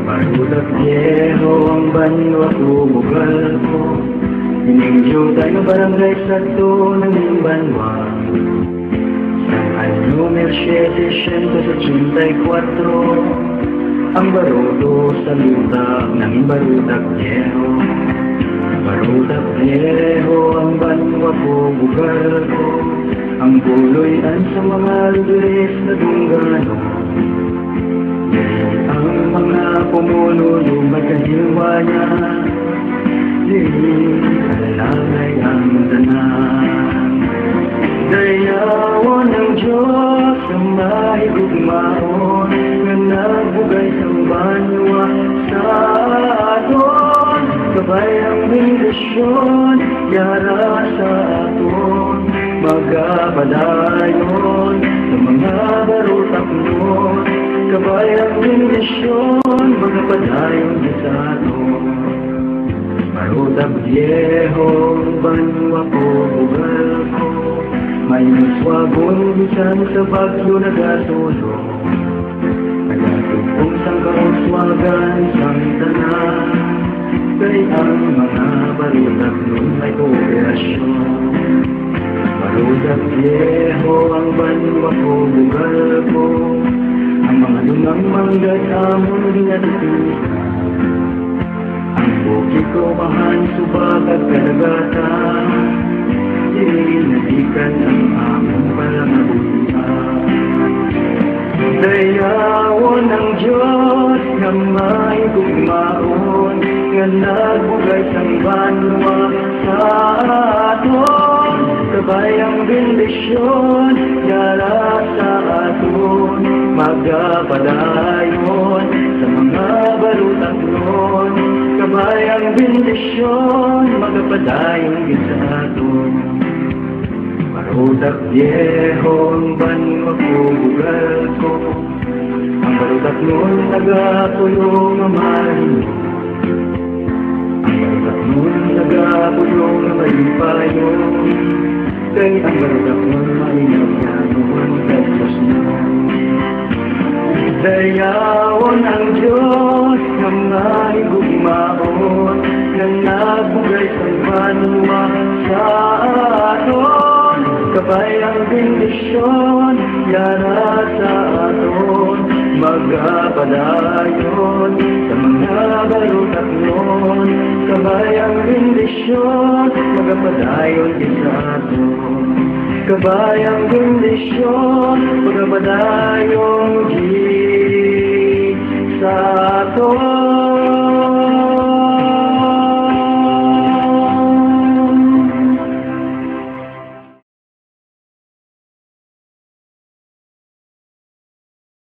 Marudak viejo ang banyo at umugal ko. Hiningyo tayo ng barangay sa to ng Banwa. Anyo 1784 ang barudo sa luta ng Barudak viejo. Barudak viejo ang banwa ko, bugal ko. Ang buloy-an sa mga lugares na tunggano. Ang mga pumuno lumay kahilwa niya. Di kalalay ang tanan. Dayawan ng Diyos ang mahigugmaon na nagbugay sa banwa sa aton. Sabay ang bendisyon, yara sa aton. Magapadayon sa mga barutak nun. Sabay ang bendisyon, magapadayon sa aton. Barutak viejo, banwa ko, bugal ko. May muswagon bisan sa bagyo nagatulong. Nagatupong sang kauswagan sang tanan. Kay ang mga barutak nun may kooperasyon. Barudak viejo ang banwa ko, bugal ko. Ang mga lungang manggat amon ginatipikan. Ang bukid ko mahan subag at kadagatan. Dinadikan ang among palangabuhian. Dayawon ng Diyos na may gugmaon nga nagbugay sang banwa sa aton. Sabay ang bendisyon, yara sa aton. Magapadayon sa mga barutak nun. Sabay ang bendisyon, magapadayon sa aton. Barudak viejo ang banwa ko, bugal ko. Ang barudak nun nagapulong ang marinyo. Ang barudak nun nagapulong ang malipayo. Kay ang barudak nun malinagyanon kay Diyos mo. Dayawon ang Diyos na may gugmaon na nagbugay sa banwa sa aton. Sabay ang bendisyon, yara sa aton. Magapadayon sa mga barutak nun. Sabay ang bendisyon, magapadayon sa aton. Sabay ang bendisyon, magapadayon sa aton.